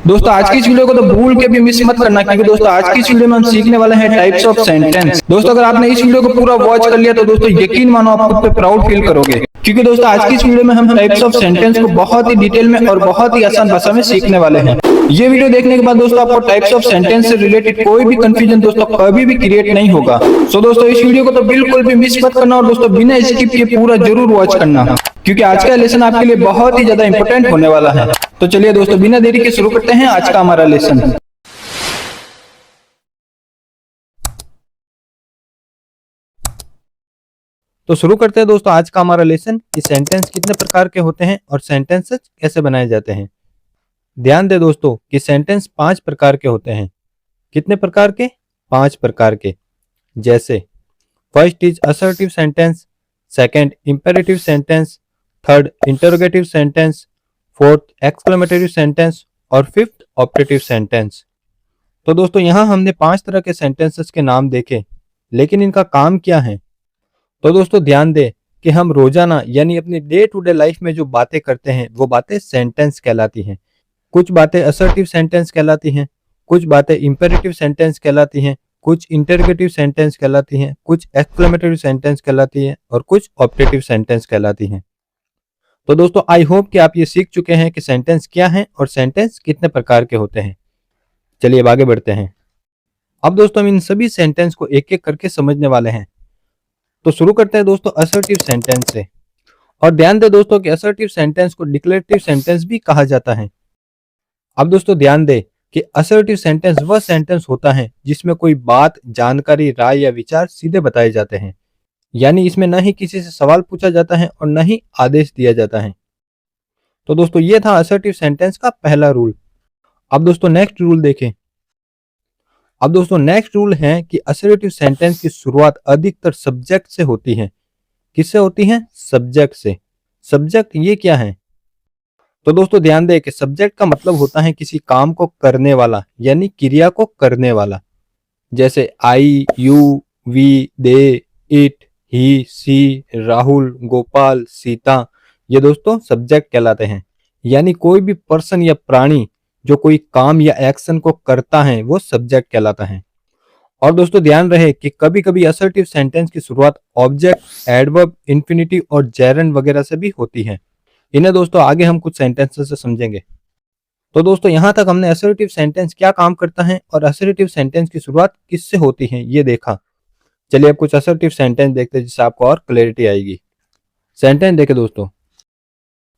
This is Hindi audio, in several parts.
दोस्तों आज की इस वीडियो को तो भूल के भी मिस मत करना, क्योंकि दोस्तों आज की इस वीडियो में हम सीखने वाले हैं टाइप्स ऑफ सेंटेंस। दोस्तों अगर आपने इस वीडियो को पूरा वॉच कर लिया तो दोस्तों यकीन मानो आप खुद पे प्राउड फील करोगे, क्योंकि दोस्तों आज की इस वीडियो में हम टाइप्स ऑफ सेंटेंस को बहुत ही डिटेल में और बहुत ही आसान भाषा में सीखने वाले हैं। ये वीडियो देखने के बाद दोस्तों आपको टाइप्स ऑफ सेंटेंस से रिलेटेड कोई भी कंफ्यूजन दोस्तों कभी भी क्रिएट नहीं होगा। सो दोस्तों इस वीडियो को तो बिल्कुल भी मिस मत करना और दोस्तों बिना स्किप किए पूरा जरूर वॉच करना, क्योंकि आज का लेसन आपके लिए बहुत ही ज्यादा इंपॉर्टेंट होने वाला है। तो चलिए दोस्तों बिना देरी के शुरू करते हैं आज का हमारा लेसन। तो शुरू करते हैं दोस्तों आज का हमारा लेसन कि सेंटेंस कितने प्रकार के होते हैं और सेंटेंसेस कैसे बनाए जाते हैं। ध्यान दे दोस्तों कि सेंटेंस 5 प्रकार के होते हैं। कितने प्रकार के? 5 प्रकार के। जैसे first is assertive sentence, second imperative sentence, third interrogative sentence, fourth exclamatory sentence और फिफ्थ ऑपरेटिव सेंटेंस। तो दोस्तों यहाँ हमने 5 तरह के सेंटेंसेस के नाम देखे, लेकिन इनका काम क्या है? तो दोस्तों ध्यान दें कि हम रोजाना यानी अपनी डे टू डे लाइफ में जो बातें करते हैं वो बातें सेंटेंस कहलाती हैं। कुछ बातें असर्टिव सेंटेंस कहलाती हैं, कुछ बातें इंपेरेटिव सेंटेंस कहलाती हैं, कुछ इंटरोगेटिव सेंटेंस कहलाती हैं, कुछ एक्सक्लेमेटरी सेंटेंस कहलाती हैं और कुछ ऑपरेटिव सेंटेंस कहलाती हैं। तो दोस्तों आई होप कि आप ये सीख चुके हैं कि सेंटेंस क्या है और सेंटेंस कितने प्रकार के होते हैं। चलिए अब आगे बढ़ते हैं। अब दोस्तों हम इन सभी सेंटेंस को एक एक करके समझने वाले हैं। तो शुरू करते हैं दोस्तों असर्टिव सेंटेंस से। और ध्यान दें दोस्तों कि असर्टिव सेंटेंस को डिक्लेरेटिव सेंटेंस भी कहा जाता है। अब दोस्तों ध्यान दें कि असर्टिव सेंटेंस वह सेंटेंस होता है जिसमें कोई बात, जानकारी, राय या विचार सीधे बताए जाते हैं, यानी इसमें न ही किसी से सवाल पूछा जाता है और न ही आदेश दिया जाता है। तो दोस्तों ये था असर्टिव सेंटेंस का पहला रूल। अब दोस्तों नेक्स्ट रूल देखें। अब दोस्तों नेक्स्ट रूल है कि असर्टिव सेंटेंस की शुरुआत अधिकतर सब्जेक्ट से होती है। किससे होती है? सब्जेक्ट से। सब्जेक्ट ये क्या है? तो दोस्तों ध्यान दें कि सब्जेक्ट का मतलब होता है किसी काम को करने वाला, यानी क्रिया को करने वाला। जैसे आई, यू, वी, दे, इट, ही, सी, राहुल, गोपाल, सीता, ये दोस्तों सब्जेक्ट कहलाते हैं। यानी कोई भी पर्सन या प्राणी जो कोई काम या एक्शन को करता है वो सब्जेक्ट कहलाता है। और दोस्तों ध्यान रहे कि कभी कभी असर्टिव सेंटेंस की शुरुआत ऑब्जेक्ट, एडवर्ब, इंफिनिटी और जेरंड वगैरह से भी होती है। इन्हें दोस्तों आगे हम कुछ सेंटेंसेस से समझेंगे। तो दोस्तों यहां तक हमने असर्टिव सेंटेंस क्या काम करता है और असर्टिव सेंटेंस की शुरुआत किससे होती है ये देखा। चलिए अब कुछ असर्टिव सेंटेंस देखते हैं जिससे आपको और क्लैरिटी आएगी। सेंटेंस देखे दोस्तों।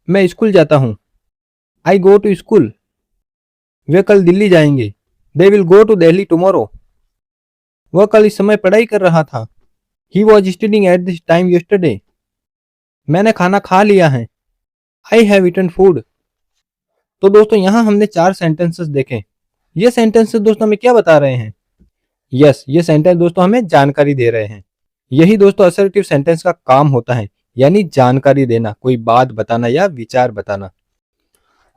मैं स्कूल जाता हूं। आई गो टू स्कूल। वे कल दिल्ली जाएंगे। They will go to Delhi tomorrow. वह कल इस समय पढ़ाई कर रहा था। He was studying at this time yesterday. मैंने खाना खा लिया है। I have eaten food. तो दोस्तों यहां हमने 4 सेंटेंसेस देखे। ये सेंटेंसेस दोस्तों हमें क्या बता रहे हैं? यस, ये सेंटेंस दोस्तों हमें जानकारी दे रहे हैं। यही दोस्तों असर्टिव सेंटेंस का काम होता है, यानी जानकारी देना, कोई बात बताना या विचार बताना।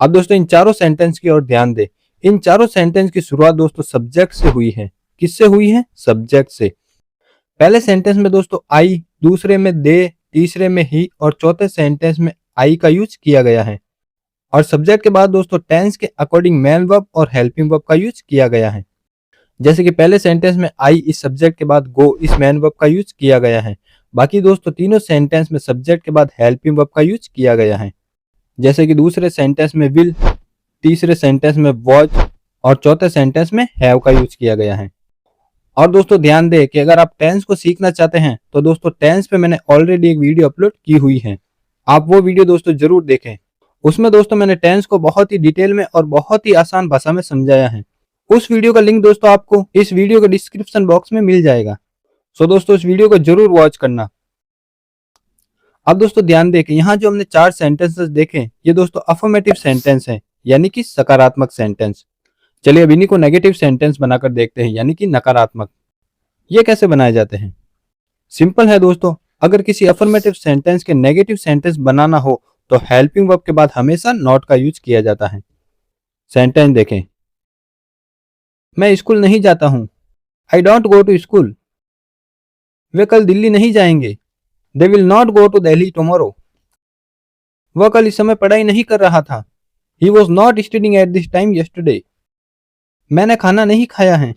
अब दोस्तों इन चारों सेंटेंस की ओर ध्यान दें। इन चारों सेंटेंस की शुरुआत दोस्तों सब्जेक्ट से हुई है। किससे हुई है? सब्जेक्ट से। पहले सेंटेंस में दोस्तों आई, दूसरे में दे, तीसरे में ही और चौथे सेंटेंस में आई का यूज किया गया है। और सब्जेक्ट के बाद दोस्तों टेंस के अकॉर्डिंग मैन वर्ब और हेल्पिंग वर्ब का यूज किया गया है। जैसे कि पहले सेंटेंस में आई इस सब्जेक्ट के बाद गो इस मैन वर्ब का यूज किया गया है। बाकी दोस्तों तीनों सेंटेंस में सब्जेक्ट के बाद हेल्पिंग वर्ब का यूज किया गया है। जैसे कि दूसरे सेंटेंस में विल, तीसरे सेंटेंस में वॉज और चौथे सेंटेंस में हैव का यूज किया गया है। और दोस्तों ध्यान दें कि अगर आप टेंस को सीखना चाहते हैं तो दोस्तों टेंस पे मैंने ऑलरेडी एक वीडियो अपलोड की हुई है। आप वो वीडियो दोस्तों जरूर देखें। उसमें दोस्तों मैंने टेंस को बहुत ही डिटेल में और बहुत ही आसान भाषा में समझाया है। उस वीडियो का लिंक दोस्तों आपको इस वीडियो के डिस्क्रिप्शन बॉक्स में मिल जाएगा। सो दोस्तों इस वीडियो को जरूर वॉच करना। अब दोस्तों ध्यान दें कि यहाँ जो हमने 4 सेंटेंसेस देखे ये दोस्तों अफर्मेटिव सेंटेंस हैं, यानी कि सकारात्मक सेंटेंस। चलिए अब इन्हीं को नेगेटिव सेंटेंस बनाकर देखते हैं, यानी कि नकारात्मक। ये कैसे बनाए जाते हैं? सिंपल है दोस्तों। अगर किसी अफर्मेटिव सेंटेंस के नेगेटिव सेंटेंस बनाना हो तो हेल्पिंग वर्ब के बाद हमेशा नॉट का यूज किया जाता है। सेंटेंस देखें। मैं स्कूल नहीं जाता हूं। I don't go to school. वे कल दिल्ली नहीं जाएंगे। They will not go to Delhi tomorrow. वह कल इस समय पढ़ाई नहीं कर रहा था। He was not studying at this time yesterday. मैंने खाना नहीं खाया है.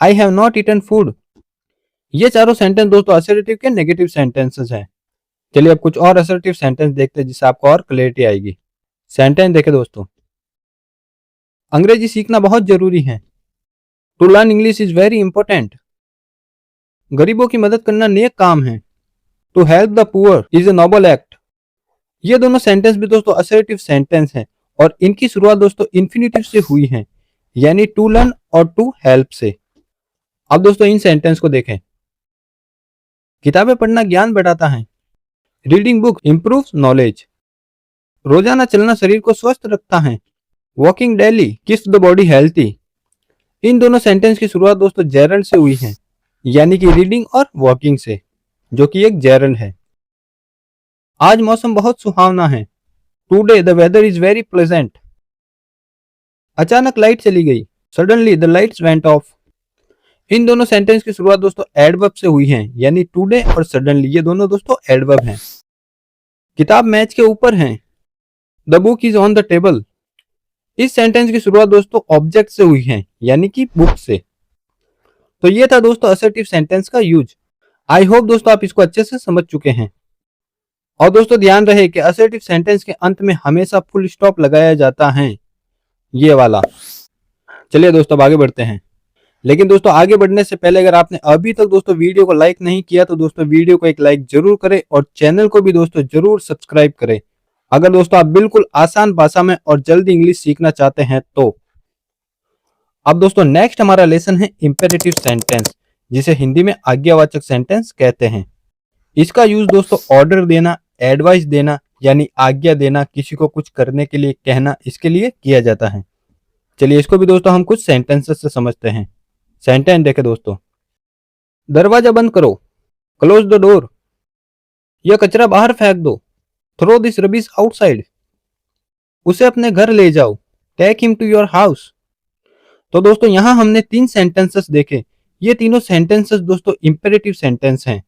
I have not eaten food. ये चारों सेंटेंस दोस्तों असर्टिव के नेगेटिव सेंटेंसेस हैं. चलिए अब कुछ और असर्टिव सेंटेंस देखते हैं जिससे आपको और क्लैरिटी आएगी. सेंटेंस देखें दोस्तों. अंग्रेजी सीखना बहुत जरूरी है. To learn English is very important. गरीबों की मदद करना नेक काम है. To help the poor is a noble act. ये दोनों सेंटेंस भी दोस्तों असर्टिव सेंटेंस हैं और इनकी शुरुआत दोस्तों इंफिनिटिव से हुई है, यानी टू लर्न और टू हेल्प से. अब दोस्तों इन सेंटेंस को देखें. किताबें पढ़ना ज्ञान बढ़ाता है. Reading book improves knowledge. रोजाना चलना शरीर को स्वस्थ रखता है. Walking daily keeps the body healthy. इन दोनों सेंटेंस की शुरुआत दोस्तों जेरंड से हुई है, यानी कि रीडिंग और वॉकिंग से, जो कि एक जेरंड है. आज मौसम बहुत सुहावना है. Today the weather is very pleasant. अचानक लाइट चली गई. Suddenly the lights went off. इन दोनों सेंटेंस की शुरुआत दोस्तों एडवर्ब से हुई है, यानी टुडे और सडनली ये दोनों दोस्तों एडवर्ब हैं. किताब मैच के ऊपर है. The book is on the table. इस सेंटेंस की शुरुआत दोस्तों ऑब्जेक्ट से हुई है, यानी कि बुक से. तो ये था दोस्तों असर्टिव सेंटेंस का यूज. आई होप दोस्तों आप इसको अच्छे से समझ चुके हैं. और दोस्तों ध्यान रहे कि असर्टिव सेंटेंस के अंत में हमेशा फुल स्टॉप लगाया जाता है, ये वाला. चलिए दोस्तों अब आगे बढ़ते हैं. लेकिन दोस्तों आगे बढ़ने से पहले अगर आपने अभी तक दोस्तों वीडियो को लाइक नहीं किया तो दोस्तों वीडियो को एक लाइक जरूर करें और चैनल को भी दोस्तों जरूर सब्सक्राइब करें, अगर दोस्तों आप बिल्कुल आसान भाषा में और जल्दी इंग्लिश सीखना चाहते हैं तो. अब दोस्तों नेक्स्ट हमारा लेसन है इंपेरेटिव सेंटेंस, जिसे हिंदी में आज्ञावाचक सेंटेंस कहते हैं. इसका यूज दोस्तों ऑर्डर देना, एडवाइस देना यानी आज्ञा देना, किसी को कुछ करने के लिए कहना, इसके लिए किया जाता है. चलिए इसको भी दोस्तों हम कुछ सेंटेंसेस से समझते हैं. सेंटेंस देखें दोस्तों. दरवाजा बंद करो. Close the door. यह कचरा बाहर फेंक दो. Throw this rubbish outside. उसे अपने घर ले जाओ. Take him to your house. तो दोस्तों यहां हमने 3 सेंटेंसेस देखे. ये तीनों सेंटेंसेस दोस्तों इंपेरेटिव सेंटेंस हैं.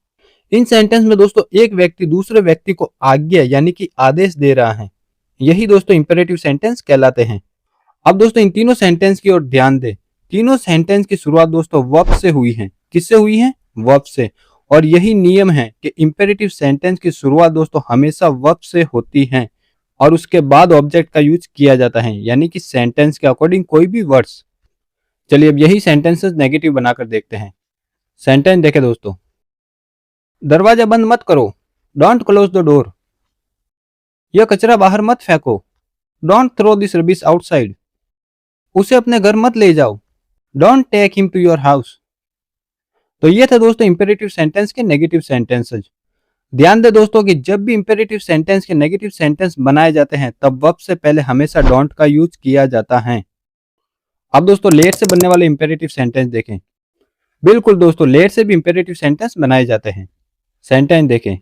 इन सेंटेंस में दोस्तों एक व्यक्ति दूसरे व्यक्ति को आज्ञा यानी कि आदेश दे रहा है. यही दोस्तों इंपेरेटिव सेंटेंस कहलाते हैं. अब दोस्तों इन तीनों सेंटेंस की ओर ध्यान दें. तीनों सेंटेंस की शुरुआत दोस्तों वर्ब से हुई है. किससे हुई है? वर्ब से. और यही नियम है कि इंपेरेटिव सेंटेंस की शुरुआत दोस्तों हमेशा वर्ब से होती है और उसके बाद ऑब्जेक्ट का यूज किया जाता है, यानी कि सेंटेंस के अकॉर्डिंग कोई भी वर्ड्स. चलिए अब यही सेंटेंसेस नेगेटिव बनाकर देखते हैं. सेंटेंस देखें दोस्तों. दरवाजा बंद मत करो. Don't close the door. यह कचरा बाहर मत फेंको. Don't throw this rubbish outside. उसे अपने घर मत ले जाओ. Don't take him to your house. तो ये थे दोस्तों इंपेरेटिव सेंटेंस के नेगेटिव सेंटेंसेस. ध्यान दें दोस्तों कि जब भी इंपेरेटिव सेंटेंस के नेगेटिव सेंटेंस बनाए जाते हैं तब वर्ब से पहले हमेशा डोंट का यूज किया जाता है. अब दोस्तों लेट से बनने वाले इंपेरेटिव सेंटेंस देखें. बिल्कुल दोस्तों लेट से भी इंपेरेटिव सेंटेंस बनाए जाते हैं. सेंटेंस देखें.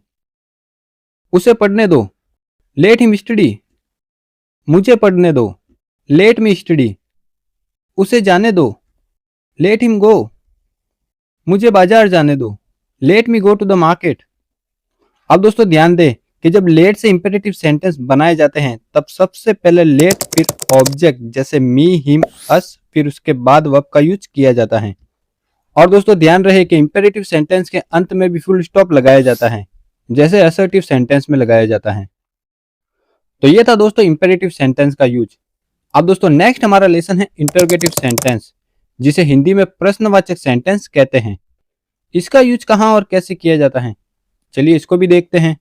उसे पढ़ने दो. Let him study. मुझे पढ़ने दो. Let me study. उसे जाने दो. Let him go. मुझे बाजार जाने दो. Let me go to the market. अब दोस्तों ध्यान दें कि जब लेट से इंपेरेटिव सेंटेंस बनाए जाते हैं तब सबसे पहले लेट फिर ऑब्जेक्ट जैसे मी, हिम, अस, फिर उसके बाद वर्ब का यूज किया जाता है. और दोस्तों ध्यान रहे कि इंपेरेटिव सेंटेंस के अंत में भी फुल स्टॉप लगाया जाता है, जैसे असर्टिव सेंटेंस में लगाया जाता है. तो ये था दोस्तों इंपेरेटिव सेंटेंस का यूज. अब दोस्तों नेक्स्ट हमारा लेसन है इंटरोगेटिव सेंटेंस, जिसे हिंदी में प्रश्नवाचक सेंटेंस कहते हैं. इसका यूज कहां और कैसे किया जाता है, चलिए इसको भी देखते हैं.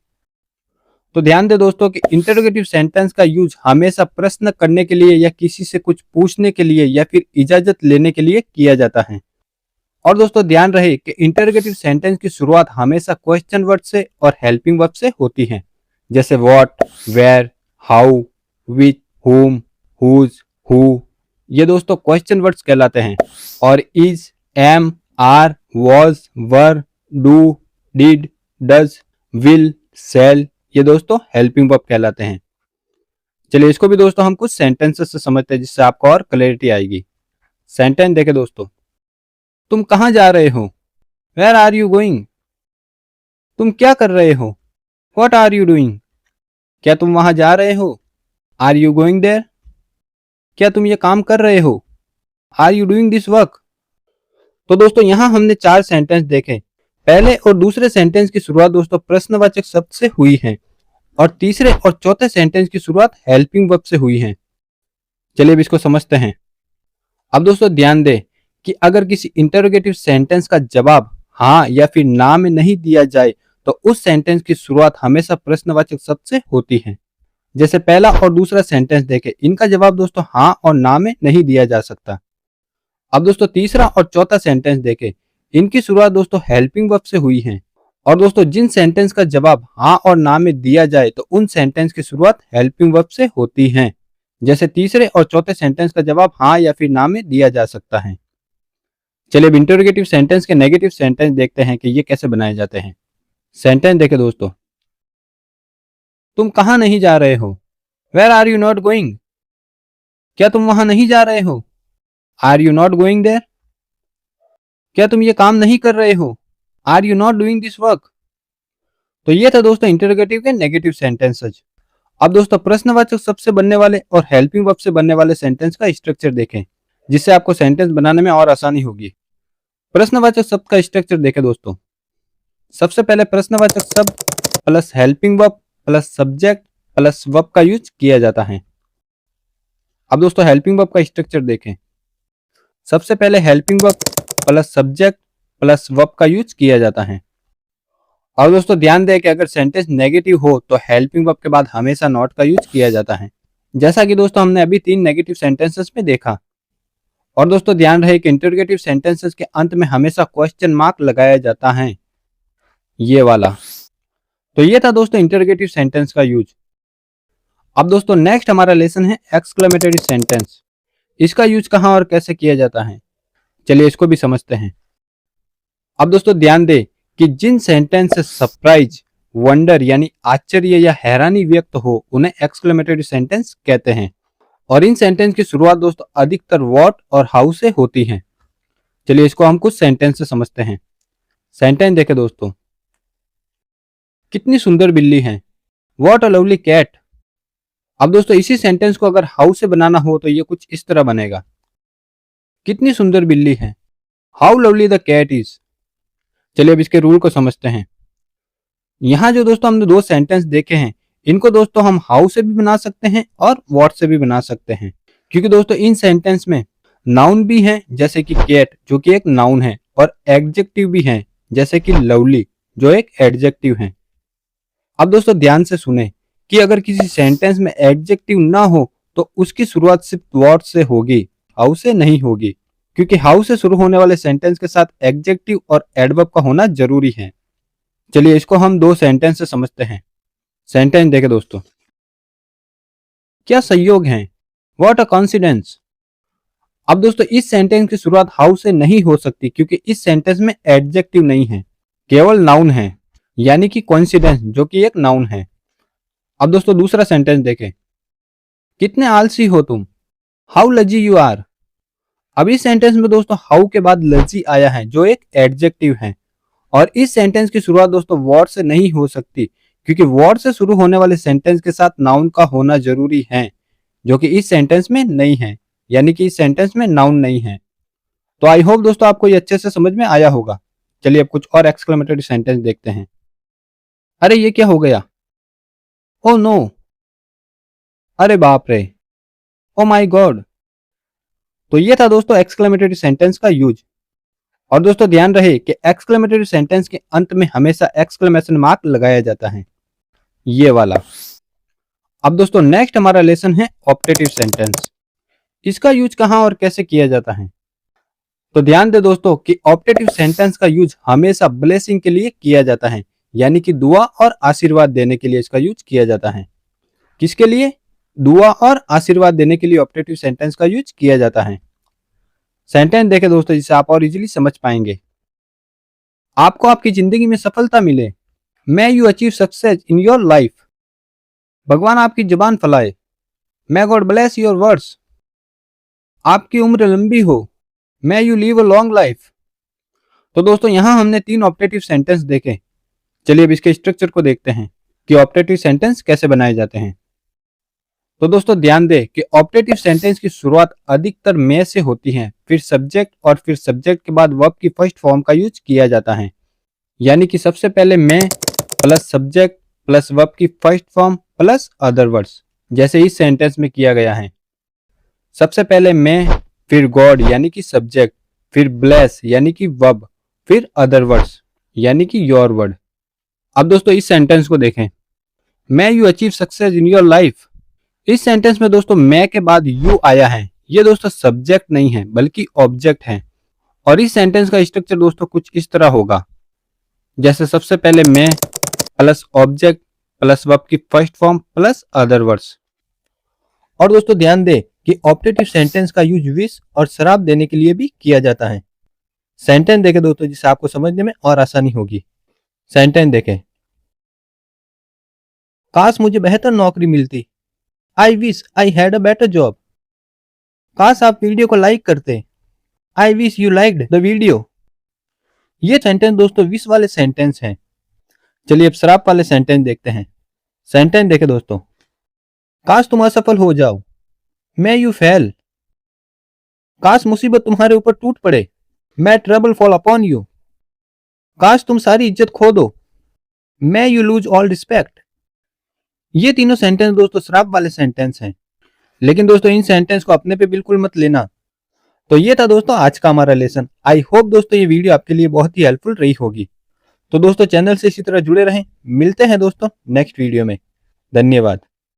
तो ध्यान दें दोस्तों कि इंटरोगेटिव सेंटेंस का यूज हमेशा प्रश्न करने के लिए या किसी से कुछ पूछने के लिए या फिर इजाजत लेने के लिए किया जाता है. और दोस्तों ध्यान रहे कि इंटरोगेटिव सेंटेंस की शुरुआत हमेशा क्वेश्चन वर्ड से और हेल्पिंग वर्ब से होती है, जैसे व्हाट, वेयर, हाउ, विच, हुम, हुज, हु. ये दोस्तों क्वेश्चन वर्ड्स कहलाते हैं. और is, am, are, was, were, do, did, does, will, shall, ये दोस्तों हेल्पिंग वर्ब कहलाते हैं. चलिए इसको भी दोस्तों हम कुछ सेंटेंसेस से समझते हैं जिससे आपको और क्लैरिटी आएगी. सेंटेंस देखें दोस्तों. तुम कहां जा रहे हो? Where are you going? तुम क्या कर रहे हो? What are you doing? क्या तुम वहां जा रहे हो? Are you going there? क्या तुम ये काम कर रहे हो? Are you doing this work? तो दोस्तों यहाँ हमने 4 सेंटेंस देखे। पहले और दूसरे सेंटेंस की शुरुआत दोस्तों प्रश्नवाचक शब्द से हुई है और तीसरे और चौथे सेंटेंस की शुरुआत हेल्पिंग वर्ब से हुई है। चलिए अब इसको समझते हैं। अब दोस्तों ध्यान दें कि अगर किसी इंटरोगेटिव सेंटेंस का जवाब हाँ या फिर ना में नहीं दिया जाए तो उस सेंटेंस की शुरुआत हमेशा प्रश्नवाचक शब्द से होती है। जैसे पहला और दूसरा सेंटेंस देखें, इनका जवाब दोस्तों हाँ और ना में नहीं दिया जा सकता। अब दोस्तों तीसरा और चौथा सेंटेंस देखें, इनकी शुरुआत दोस्तों हेल्पिंग वर्ब से हुई है। और दोस्तों जिन सेंटेंस का जवाब हाँ और ना में दिया जाए तो उन सेंटेंस की शुरुआत हेल्पिंग वर्ब से होती है। जैसे तीसरे और चौथे सेंटेंस का जवाब हाँ या फिर ना में दिया जा सकता है। चलिए अब इंटरोगेटिव सेंटेंस के नेगेटिव सेंटेंस देखते हैं कि ये कैसे बनाए जाते हैं। सेंटेंस देखें दोस्तों, तुम कहाँ नहीं जा रहे हो? Where are you not going? क्या तुम वहां नहीं जा रहे हो? Are you not going there? क्या तुम ये काम नहीं कर रहे हो? Are you not doing this work? तो ये था दोस्तों इंटरोगेटिव के नेगेटिव सेंटेंसेस। अब दोस्तों प्रश्नवाचक शब्द से बनने वाले और हेल्पिंग वर्ब से बनने वाले सेंटेंस का स्ट्रक्चर देखें, जिससे आपको सेंटेंस बनाने में और आसानी होगी। प्रश्नवाचक शब्द का स्ट्रक्चर देखें दोस्तों। सबसे पहले प्रश्नवाचक शब्द plus helping verb plus subject plus verb का यूज किया जाता है। अब दोस्तों हेल्पिंग वर्ब का स्ट्रक्चर देखें। सबसे पहले helping verb plus subject plus verb का यूज किया जाता है। और दोस्तों ध्यान दें कि अगर सेंटेंस नेगेटिव हो तो हेल्पिंग वर्ब के बाद हमेशा नॉट का यूज किया जाता है, जैसा कि दोस्तों हमने अभी 3 नेगेटिव सेंटेंसेस में देखा। और दोस्तों ध्यान रहे कि इंटरोगेटिव सेंटेंसेस के अंत में हमेशा क्वेश्चन मार्क लगाया जाता है, ये वाला। तो ये था दोस्तों इंटरोगेटिव सेंटेंस का यूज। अब दोस्तों नेक्स्ट हमारा लेसन है एक्सक्लेमेटरी सेंटेंस। इसका यूज कहां और कैसे किया जाता है, चलिए इसको भी समझते हैं। अब दोस्तों ध्यान दें कि जिन सेंटेंस से सरप्राइज, वंडर यानी आश्चर्य या हैरानी व्यक्त हो उन्हें एक्सक्लेमेटरी सेंटेंस कहते हैं। और इन सेंटेंस की शुरुआत दोस्तों अधिकतर व्हाट और हाउ से होती है। चलिए इसको हम कुछ सेंटेंस से समझते हैं। सेंटेंस देखें दोस्तों, कितनी सुंदर बिल्ली है? What a lovely cat. अब दोस्तों इसी सेंटेंस को अगर हाउ से बनाना हो तो ये कुछ इस तरह बनेगा, कितनी सुंदर बिल्ली है, how lovely the cat is. चलिए अब इसके रूल को समझते हैं। यहाँ जो दोस्तों हमने 2 सेंटेंस देखे हैं, इनको दोस्तों हम हाउ से भी बना सकते हैं और व्हाट से भी बना सकते हैं, क्योंकि दोस्तों इन सेंटेंस में नाउन भी है जैसे कि कैट जो कि एक नाउन है, और एडजेक्टिव भी है जैसे कि लवली जो एक एडजेक्टिव है। अब दोस्तों ध्यान से सुने कि अगर किसी सेंटेंस में एडजेक्टिव ना हो तो उसकी शुरुआत सिर्फ व्हाट से होगी, हाउ से नहीं होगी, क्योंकि हाउ से शुरू होने वाले सेंटेंस के साथ एडजेक्टिव और एडवर्ब का होना जरूरी है। चलिए इसको हम 2 सेंटेंस से समझते हैं। सेंटेंस देखें दोस्तों, क्या संयोग है, व्हाट अ कॉन्सिडेंस। अब दोस्तों इस सेंटेंस की शुरुआत हाउ से नहीं हो सकती, क्योंकि इस सेंटेंस में एडजेक्टिव नहीं है, केवल नाउन है, यानी कि कोइंसिडेंस जो कि एक नाउन है। अब दोस्तों दूसरा सेंटेंस देखें, कितने आलसी हो तुम, हाउ लजी यू आर। अब इस सेंटेंस में दोस्तों हाउ के बाद लजी आया है जो एक एडजेक्टिव है, और इस सेंटेंस की शुरुआत दोस्तों वर्ड से नहीं हो सकती, क्योंकि वर्ड से शुरू होने वाले सेंटेंस के साथ नाउन का होना जरूरी है, जो कि इस सेंटेंस में नहीं है, यानी कि इस सेंटेंस में नाउन नहीं है। तो आई होप दोस्तों आपको ये अच्छे से समझ में आया होगा। चलिए अब कुछ और एक्सक्लेमेटरी सेंटेंस देखते हैं। अरे ये क्या हो गया, ओ नो, अरे बाप रे, ओ माय गॉड। तो ये था दोस्तों एक्सक्लेमेटरी सेंटेंस का यूज। और दोस्तों ध्यान रहे कि एक्सक्लेमेटरी सेंटेंस के अंत में हमेशा एक्सक्लेमेशन मार्क लगाया जाता है, ये वाला। अब दोस्तों नेक्स्ट हमारा लेसन है ऑप्टेटिव सेंटेंस। इसका यूज कहां और कैसे किया जाता है, तो ध्यान दे दोस्तों कि ऑप्टेटिव सेंटेंस का यूज हमेशा ब्लेसिंग के लिए किया जाता है, यानी कि दुआ और आशीर्वाद देने के लिए इसका यूज किया जाता है। किसके लिए, दुआ और आशीर्वाद देने के लिए ऑप्टेटिव सेंटेंस का यूज किया जाता है। सेंटेंस देखें दोस्तों जिसे आप और इजीली समझ पाएंगे। आपको आपकी जिंदगी में सफलता मिले, may you achieve success in your life. भगवान आपकी जुबान फैलाए, may God bless your words. आपकी उम्र लंबी हो, may you leave a long life. तो दोस्तों यहां हमने 3 ऑप्टेटिव सेंटेंस देखे। चलिए अब इसके स्ट्रक्चर को देखते हैं कि ऑप्टेटिव सेंटेंस कैसे बनाए जाते हैं। तो दोस्तों ध्यान दें कि ऑप्टेटिव सेंटेंस की शुरुआत अधिकतर मैं से होती है, फिर सब्जेक्ट और फिर सब्जेक्ट के बाद वर्ब की फर्स्ट फॉर्म का यूज किया जाता है। यानी कि सबसे पहले मैं प्लस सब्जेक्ट प्लस वर्ब की first form plus other words, जैसे इस सेंटेंस में किया गया है। सबसे पहले मैं, फिर गॉड यानी कि सब्जेक्ट, फिर ब्लेस यानी कि वर्ब, फिर अदर वर्ड्स यानी कि योर वर्ड। अब दोस्तों इस सेंटेंस को देखें, may you achieve success in your life. इस सेंटेंस में दोस्तों मैं के बाद यू आया है। ये दोस्तों सब्जेक्ट नहीं है बल्कि ऑब्जेक्ट है। और इस सेंटेंस का स्ट्रक्चर दोस्तों कुछ इस तरह होगा, जैसे सबसे पहले मैं प्लस ऑब्जेक्ट प्लस वर्ब की first form plus other words. और दोस्तों ध्यान दें कि ऑप्टेटिव सेंटेंस का यूज विश और शराब देने के लिए भी किया जाता है। सेंटेंस देखें दोस्तों, जिससे आपको समझने में और आसानी होगी। सेंटेंस देखें, काश मुझे बेहतर नौकरी मिलती। I wish I had a better job. काश आप वीडियो को लाइक करते। I wish you liked the video. ये सेंटेंस दोस्तों विश वाले सेंटेंस हैं। चलिए अब शराब वाले सेंटेंस देखते हैं। सेंटेंस देखें दोस्तों, काश तुम असफल हो जाओ। May you fail. काश मुसीबत तुम्हारे ऊपर टूट पड़े। मे ट्रबल फॉल अपॉन यू। काश तुम सारी इज्जत खो दो। May you lose all respect. ये तीनों सेंटेंस दोस्तों शराब वाले सेंटेंस हैं, लेकिन दोस्तों इन सेंटेंस को अपने पे बिल्कुल मत लेना। तो ये था दोस्तों आज का हमारा लेसन। आई होप दोस्तों ये वीडियो आपके लिए बहुत ही हेल्पफुल रही होगी। तो दोस्तों चैनल से इसी तरह जुड़े रहें। मिलते हैं दोस्तों नेक्स्ट वीडियो में। धन्यवाद।